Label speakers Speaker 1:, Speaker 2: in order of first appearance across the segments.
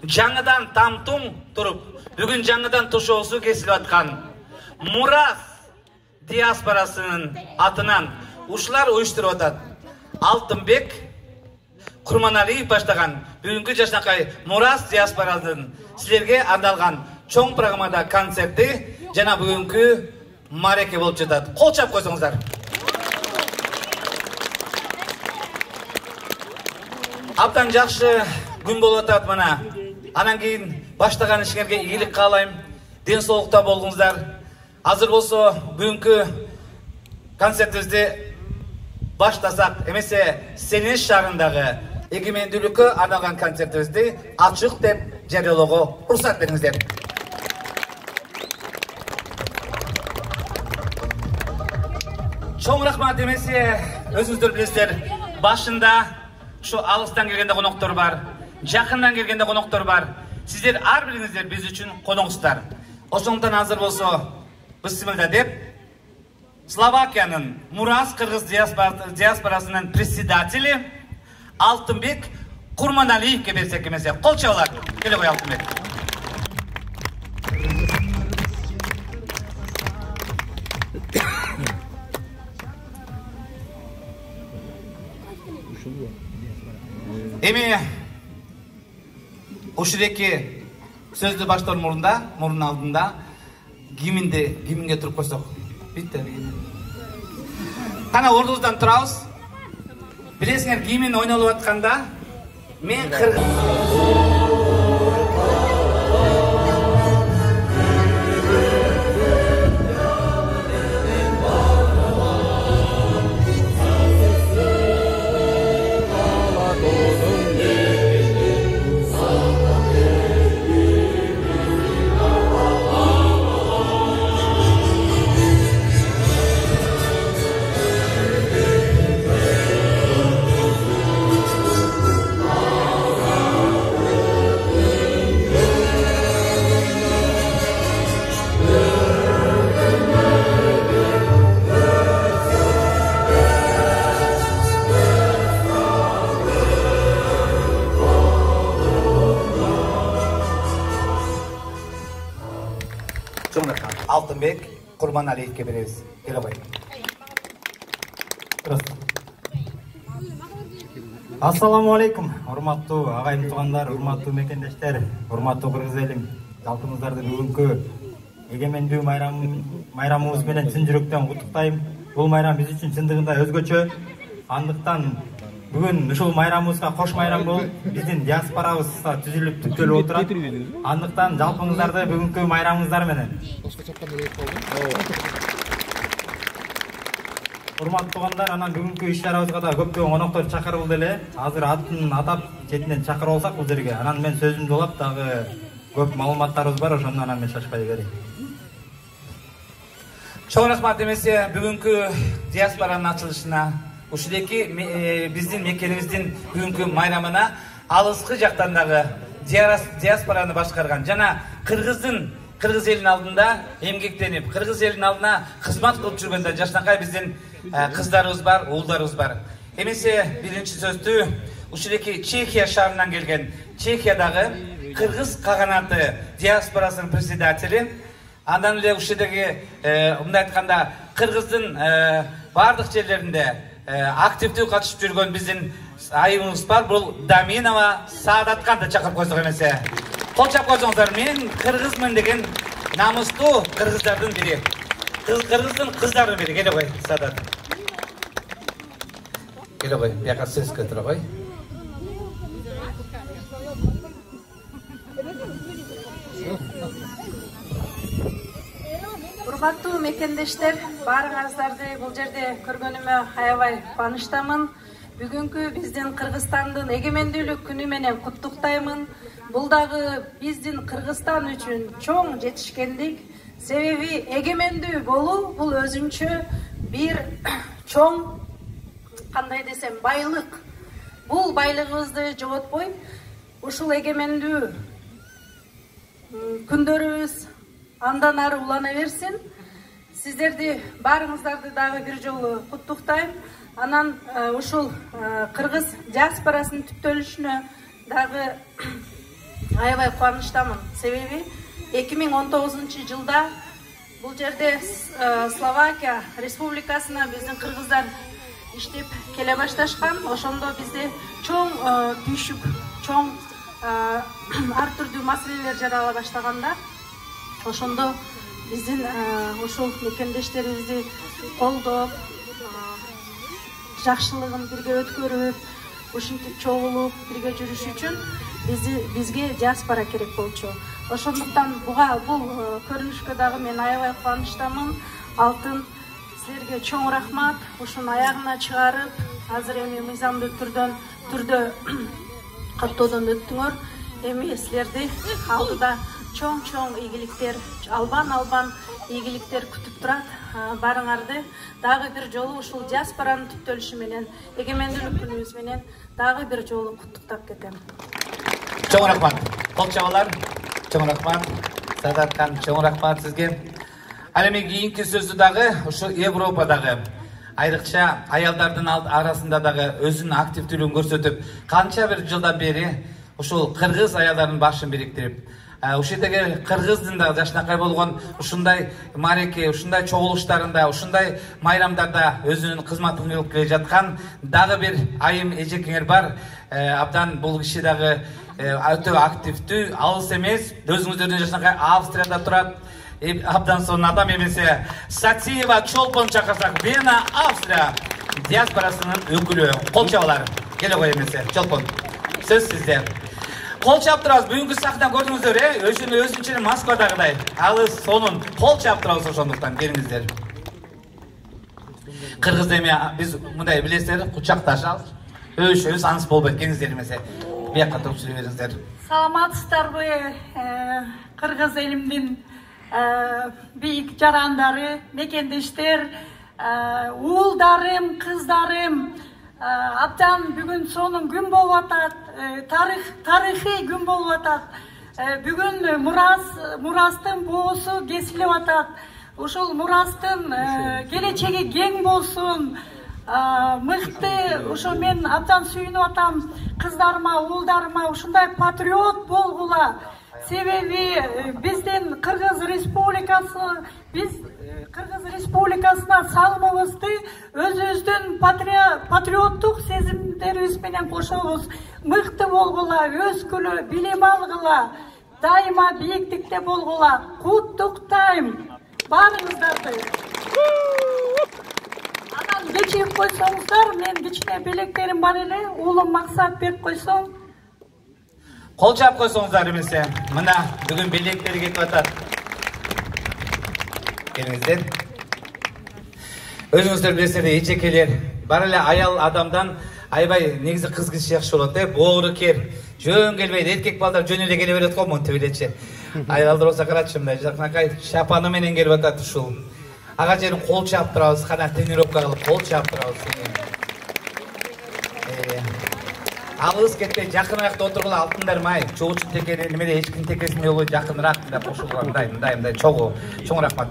Speaker 1: жаңыдан тамтың тұрып, бүгін жаңыдан тұшоғысы кесіліп атқан Мурас диаспорасының атынан ушылар ойыштырып атады. Алтынбек Құрманалиев баштаған бүгінгі жашнақай Мурас диаспорасының сілерге арналған чоң программада концерті жана бүгінгі мареке болып жатады. Қол чап қойсаңыздар. Аптан жақшы күн болып атады мына. Анан кейін баштаған ішіңерге игілік қалайым. Денсаулықта болыңыздар. Азыр болса бүгінгі концертімізде баштасақ, емесе Сенеш шағындағы егемендүүлүккө арналган концертибизди ачык деп жарыялоого уруксат бериңиздер. Чоң рахмат эмесе, өзүңүздөр билесиздер, башында ушу алыстан келгенде коноктор бар, жакындан келгенде коноктор бар. Сиздер ар бириңиздер биз үчүн коноксуздар. Ошондон азыр болсо бисмилла деп Словакиянын Мурас кыргыз диаспорасынын председатели Алтынбек Құрманалиевке берсек емесе. Қол чабалар. Келе қой Алтынбек. Эми ушуреки сөздү баштоонун мурдун алдында гимнге туруп койсок. Битте. Кана ордубуздан турабыз. Білесіңер, гимн ойналып атканда мен Алтынбек Құрманалиевке беребиз. Келе қой.
Speaker 2: Ассаламу алейкум, урматтуу агайым туугандар, урматтуу мекендештер, урматтуу кыргыз элим. Жалпыңыздарды бүгүнкү эгемендүү майрамыбыз менен чын жүрөктөн куттуктайм. Бул майрам биз үчүн чындыгында өзгөчө. Андыктан бүгүн ушул майрамыбызга кош майрам болуп, биздин диаспорабыз түзүлүп түптөлүп отурат. Андыктан жалпыңыздарды бүгүнкү майрамыңыздар менен. Урматтуу туугандар, анан бүгүнкү иш-чарабызга да көптөгөн коноктор чакырылды эле. Азыр атын атап четинен чакырып алсак бул жерге. Анан мен сөзүмдү улап дагы көп маалыматтарыбыз бар, ошондон анан мен шашпай берейин.
Speaker 1: Чоң рахмат эмесе, бүгүнкү диаспоранын ачылышына, ушундайки биздин мекенибиздин бүгүнкү майрамына алыскы жактан дагы диаспораны башкарган жана кыргыз элинин алдында эмгектенип, кыргыз элинин алдына кызмат кылып жүргөндө жашнакай биздин кыздарыбыз бар, уулдарыбыз бар. Эмесе биринчи сөздү ушундайки Чехия шаарынан келген, Чехиядагы кыргыз каганаты диаспорасынын председатели, андан эле ушудагы мындай айтканда кыргыздын бардык жерлеринде активдүү катышып жүргөн биздин айымыбыз бар. Бул Даминова Саадатка да чакырып койсок эмесе. Кол чап койсоңуздар. Мен кыргызмын деген намыстуу кыргыздардын бири. Кыргыздын кыздарынын бири. Келе кой, Саадат. Келе кой, бияка сөзгө тура кой.
Speaker 3: Урматтуу мекендештер, баарыңыздарды бул жерде көргөнүмө аябай кубанычтамын. Бүгүнкү биздин Кыргызстандын эгемендүүлүк күнү менен куттуктаймын. Бул дагы биздин Кыргызстан үчүн чоң жетишкендик. Себеби эгемендүү болуу бул өзүнчө бир чоң, кандай десем, байлык. Бул байлыгыбызды жоготпой, ушул эгемендүү күндөрүбүз андан ары улана берсин. Сиздерди баарыңыздарды дагы бир жолу куттуктайм. Анан ушул кыргыз диаспорасынын түптөлүшүнө дагы аябай кубанычтамын. Себеби 2019 жылда бул жерде Словакия республикасына биздин кыргыздар иштеп келе башташкан. Ошондо бизде чоң түйшүк, чоң ар түрдүү маселелер жарала баштаганда, ошондо биздин ушул мекендештерибизди колдоп, жакшылыгын бирге өткөрүп, ушинтип чогулуп бирге жүрүш үчүн бизге диаспора керек болчу. Ошондуктан бул көрүнүшкө дагы мен аябай кубанычтамын. Алтын, силерге чоң рахмат. Ушуну аягына чыгарып, азыр эми мыйзамдуу түрдө каттоодон өттүңөр. Эми силерди алдыда чоң ийгиликтер, албан ийгиликтер күтүп турат. Барыңарды дагы бир жолу ушул диаспоранын түптөлүшү менен, эгемендүүлүк күнүбүз менен дагы бир жолу куттуктап кетем.
Speaker 1: Чоң рахмат. Кол чабалар. Чоң рахмат. Садаткан, чоң рахмат сизге. Ал эми кийинки сөздү дагы ушу Европадагы айрыкча аялдардын арасында дагы өзүнүн активдүүлүгүн көрсөтүп, канча бир жылдан бери ушул кыргыз аялдардын башын бириктирип, ушетеги кыргыздын да жашынакай болгон ушундай мареке, ушундай чогулуштарында, ушундай майрамдарда өзүнүн кызматын кылып келе жаткан дагы бир айым эжекеңер бар. Абдан бул киши дагы өтө активдүү, алыс эмес, өзүңүздөрдүн жашынакай Австрияда турат. Абдан сонун адам эмесе Сатиева Чолпон чакырсак, Вена, Австрия диаспорасынын өкүлү. Кол чабалар. Келе кой эмесе, Чолпон. Сөз сизде. Кол чап турабыз. Бүгүнкү сахнадан көрдүңүздөр, өзүнчө Москвадагыдай. Алыс сонун кол чап турабыз, ошондуктан келиңиздер. Кыргызда эми биз мындай билесиздер, кучакташабыз. Өшөбүз аныс болбойт, келиңиздер эмесе. Бияка туруп сүйлөй бериңиздер.
Speaker 4: Саламатсыздарбы, кыргыз элимдин бийик жарандары, мекендештер, уулдарым, кыздарым. Абдан бүгүн сонун күн болуп атат, тарыхый күн болуп атат. Бүгүн мурастын боосу кесилип атат. Ушул мурастын келечеги кең болсун, мыкты. Ошо мен абдан сүйүнүп атам, кыздарыма, уулдарыма ушундай патриот болгула. Себеби биздин Кыргыз Республикасына салымыбызды өзүбүздүн патриоттук сезимдерибиз менен кошобуз. Мыкты болгула, өскүлө, билим алгыла, дайыма бийиктикте болгула. Куттуктайм баарыңыздарды. Анан кечирип койсоңуздар, мен кичине белектерим бар эле, уулум Максат берип койсоң.
Speaker 1: Кол чап койсоңуздар эмесе. Мына бүгүн белектери кетип атат. Келиңиздер. Өзүңүздөр билесиздер, эчекелер бар эле аял адамдан аябай негизи кыз киши жакшы болот, боору кер. Жөн келбейт, эркек балдар жөн эле келе берет го монтип элечи. Аялдар болсо карачы мындай жакынакай шапаны менен келип атат ушул. Ага жерин кол чап турабыз, кана тренировка кылып кол чап турабыз. Алыс кетпей, жакыныраак отургула, алтындар май. Чоочун текери немеде эчкинин текесинде болбой жакыныраак да кошулган, мындай чоң рахмат.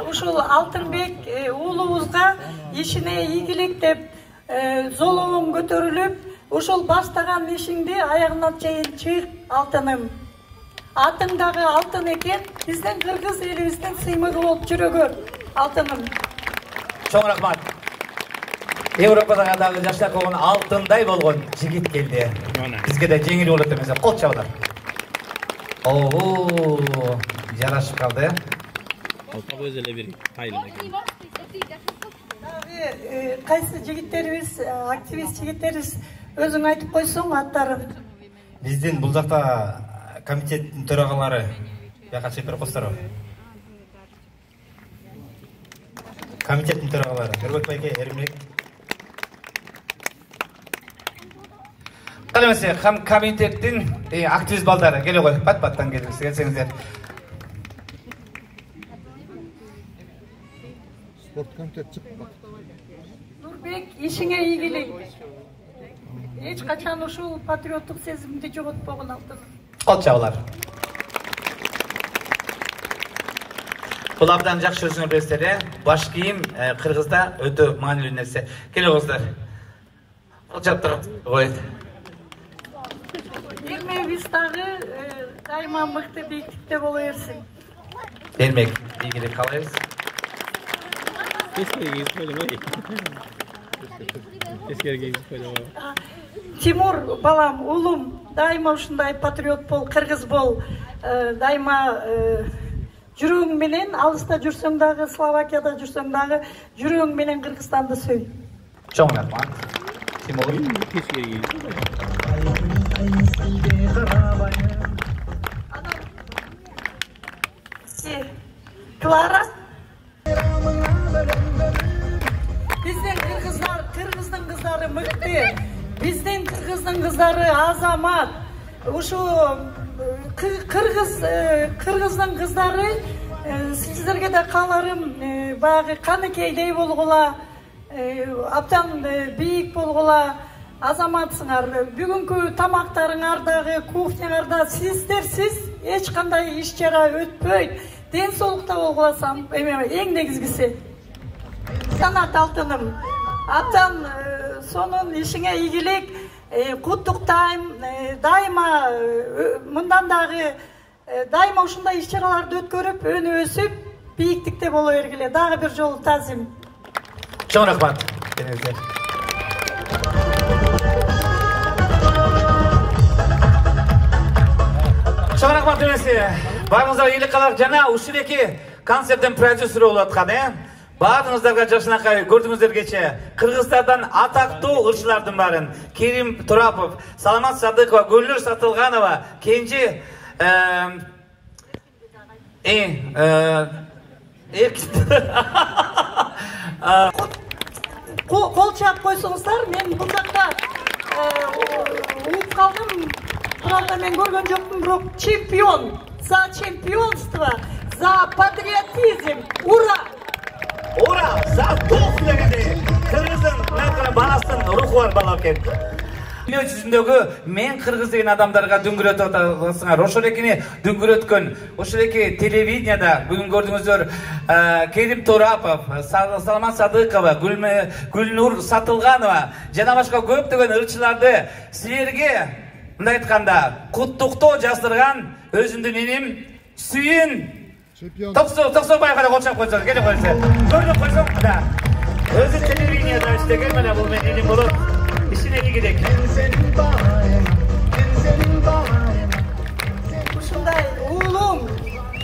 Speaker 4: Ушул Алтынбек уулубузга ишине ийгилик деп золугуң көтөрүлүп, ушул баштаган ишиңди аягына чейин чыйк, Алтыным. Атың дагы алтын экен, биздин кыргыз элибиздин сыймыгы болуп жүрө көр, Алтыным.
Speaker 1: Чоң рахмат. Европадагы дагы жаштап болгон алтындай болгон жигит келди. Бизге да жеңил болот эмесе, кол чабалар. Жарашып калды.
Speaker 5: Алтын өзү эле бир тайлы.
Speaker 4: Кайсы жигиттерибиз, активист жигиттерибиз өзүң айтып койсоң аттарын.
Speaker 2: Биздин бул жакта комитеттин төрагалары бияка чыгып койсоңор. Комитеттин төрагалары Нурбек байке, Эрмек.
Speaker 1: Калемесе, комитеттин активист балдары келе кой, пат-паттан келсеңиздер.
Speaker 5: Спорт комитет чыкпак.
Speaker 4: Нурбек, ишиңе ийгилик. Эч качан ушул патриоттук сезимди жоготпогон, Алтын.
Speaker 1: Кол чабалар. Бул абдан жакшы өзүңөр билесиздер, баш кийим Кыргызда өтө маанилүү нерсе. Келе кыздар. Кол чап туруп коет.
Speaker 4: элибиз дагы дайыма мыкты бийиктикте боло берсин.
Speaker 1: Бермек, ийгилик каалайбыз.
Speaker 4: Тимур балам, улум, дайыма ушундай патриот бол, кыргыз бол, дайыма жүрөгүң менен алыста жүрсөң дагы, Словакияда жүрсөң дагы жүрөгүң менен Кыргызстанды сүй.
Speaker 1: Чоң рахмат. Тимур.
Speaker 4: Клара. Биздин кыргыздын кыздары мыкты. Биздин кыргыздын кыздары азамат. Ушу кыргыздын кыздары сиздерге да кааларым баягы каныкейдей болгула, абдан бийик болгула, азаматсыңар. Бүгүнкү тамактарыңардагы, кухняңарда сиздерсиз эч кандай иш чара өтпөйт. Ден соолукта болгуласам, эң негизгиси. Санат алтыным. Абдан сонун ишиңе ийгилик, куттуктайм. Дайыма мындан дагы дайыма ушундай иш чараларды өткөрүп, өнү өсүп, бийиктикте боло бергиле. Дагы бир жолу тазим.
Speaker 1: Чоң рахмат. Чоң рахмат эмесе. Барыңыздар ийгилик каалап, жана ушул эки концерттин продюсеру болуп аткан, Баарыңыздарга жакшынакай көрдүңүздөр кече. Кыргызстандан атактуу ырчылардын барын Керим Турапов, Саламат Садыкова, Гүлнур Сатылганова, Кенжи
Speaker 4: Кол чаап койсоңуздар, мен бул жакта угуп калдым. Правда, мен көргөн жокмун, бирок чемпион, за чемпионство, за патриотизм. Ура!
Speaker 1: Ура! За дух дегенде кыргыздын баласын руху бар бала экен. Дүнүйө жүзүндөгү мен кыргыз деген адамдарга дүңгүрөтүп атасыңар. Ошол экини дүңгүрөткөн, ошол эки телевиденияда бүгүн көрдүңүздөр Керим Турапов, Саламат Садыкова, Гүлнур Сатылганова жана башка көптөгөн ырчыларды силерге мындай айтканда куттуктоо жаздырган өзүмдүн иним Сүйүн Токсобаев кана кол чаап койсоңуз, келе койсо. Көрүп койсоң да. Өзү телевиденияда иштеген, мына бул менин иним болот. Ишине ийгилик.
Speaker 4: Ушундай уулум,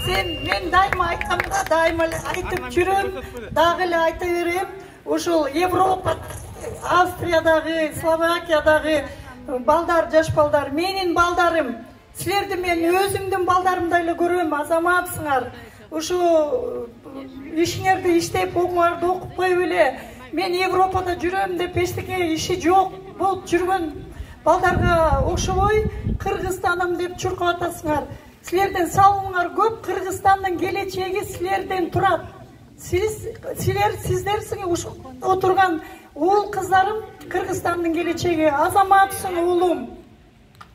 Speaker 4: мен дайыма айтам да, дайыма айтып жүрөм, дагы эле айта берем. Ушул Европа, Австриядагы, Словакиядагы балдар, жаш балдар, менин балдарым. Силерди мен өзүмдүн балдарымдай эле көрөм, азаматсыңар. Ушу ишиңерди иштеп, окуңарды окуп коюп эле. Мен Европада жүрөм деп эчтеке иши жок болуп жүргөн балдарга окшобой Кыргызстаным деп чуркап атасыңар. Силердин салымыңар көп, Кыргызстандын келечеги силерден турат. Сиздерсиң ушу отурган уул кыздарым, Кыргызстандын келечеги, азаматсың уулум.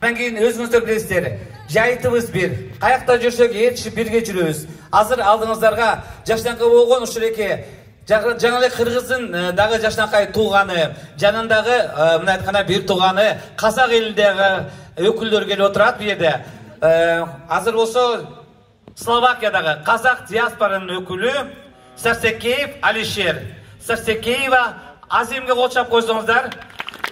Speaker 1: Андан кийин өзүңүздөр билесиздер, жайтыбыз бир, каякта жүрсөк ээрчишип бирге жүрөбүз. Азыр алдыңыздарга жашнакай болгон ушул эки жаңы эле кыргыздын дагы жашнакай тууганы, жанындагы мына айтканда бир тууганы, казак элиндеги өкүлдөр келип отурат бу жерде. Азыр болсо Словакиядагы казак диаспоранын өкүлү Сарсекеев Алишер, Сарсекеева Азимге кол чаап койсоңуздар.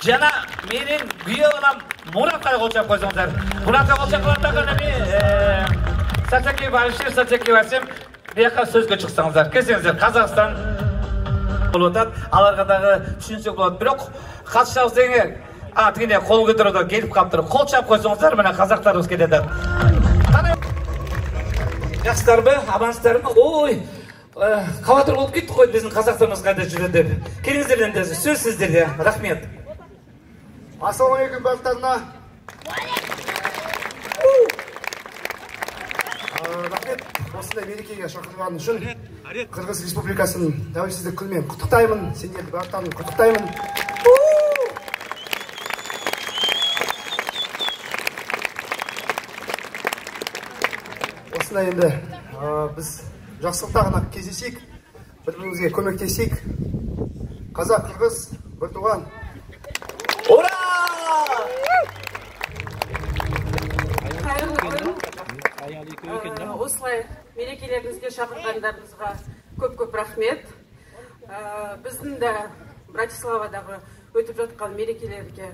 Speaker 1: Жана менин күйөө балам Murat'a kol çap koysanızlar. Murat'a kol çap koysanızlar. Saçaki Barışır, Saçaki Vasim. Bir yakın sözge çıksanızlar. Kesinizler. Kazakistan olutat. Alargadağı düşünsek olutat. Birok kaçacağız denge. Yine kol götürüyorlar. Gelip kaptırıp. Kol çap koysanızlar. Bana Kazaklarımız gelirler. Yaşlar mı? Abanslar mı? Oy. Kavatır olup gitti koydu bizim Kazaklarımız kayda жүреді. Келіңіздерден де сөз сіздерде. Рахмет.
Speaker 6: Ассалаумағалейкум барлықтарына. Рахмет, осындай мерекеге шақырғаны үшін Қырғыз Республикасының тәуелсіздік күнімен құттықтаймын. Сендерді барлықтарын құттықтаймын. Осындай енді біз жақсылықта ғана кездесейік, бір-бірімізге көмектесейік. Қазақ, Қырғыз, бір туған.
Speaker 1: Ура!
Speaker 7: осылай мерекелеріңізге шақырғандарыңызға көп рахмет. Біздің де Братиславадағы өтіп жатқан мерекелерге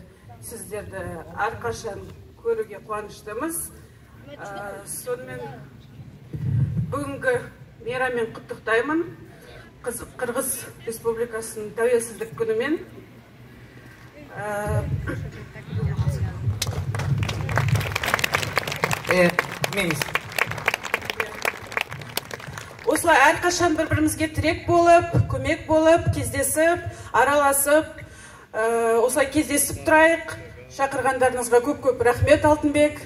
Speaker 7: сіздерді әрқашан көруге қуаныштымыз. Сонымен бүгінгі мейраммен құттықтаймын. Қырғыз Республикасының тәуелсіздік күнімен. Осылай әрқашан бір-бірімізге тірек болып, көмек болып, кездесіп, араласып, осылай кездесіп тұрайық. Шақырғандарыңызға көп рахмет, Алтынбек.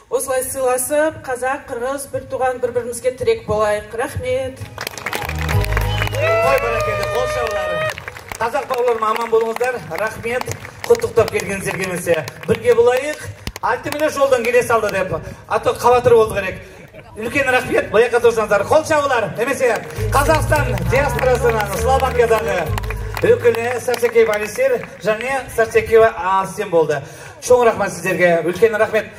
Speaker 7: Осылай сыйласып, қазақ, қырғыз, бір туған бір-бірімізге тірек болайық. Рахмет.
Speaker 1: Ой, бәрекелді, қол шаулары. Қазақ бауырларым, аман болыңыздар. Рахмет. Құттықтап келгеніңіздерге емесе. Бірге болайық. Алтынбек жолдан келе салды деп. Ато қабатыр болды керек. Үлкен рахмет, баяққа тұрсаңыздар. Қол шаулар, немесе Қазақстан диаспорасынан Словакиядағы өкілі Сарсекеев Алисер және Сарсекеева Асен болды. Чоң рахмет сіздерге, үлкен рахмет.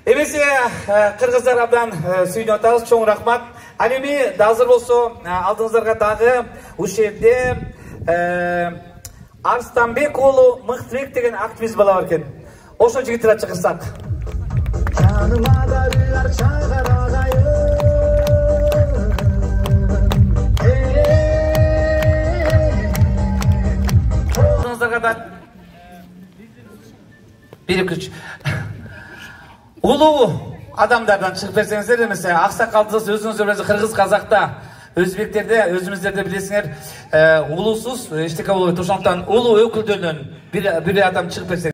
Speaker 1: Емесе қырғыздар абдан сүйіне отағыз, чоң рахмат. Әлеме дазыр болсы, алдыңыздарға тағы үшерде Арыстанбек олу Мықтыбек деген активист бала бар екен. Ошо жігіттер чықырсақ. Улуу адамдардан шығып берсеңіздер, немесе ақсақалдысыз өзіңіздер қырғыз қазақта өзбектерде өзіміздерде білесіңер, улусуз ештеңе болбойт. Ошондуктан улуу өкүлдөрүнөн бир адам шығып берсеңиз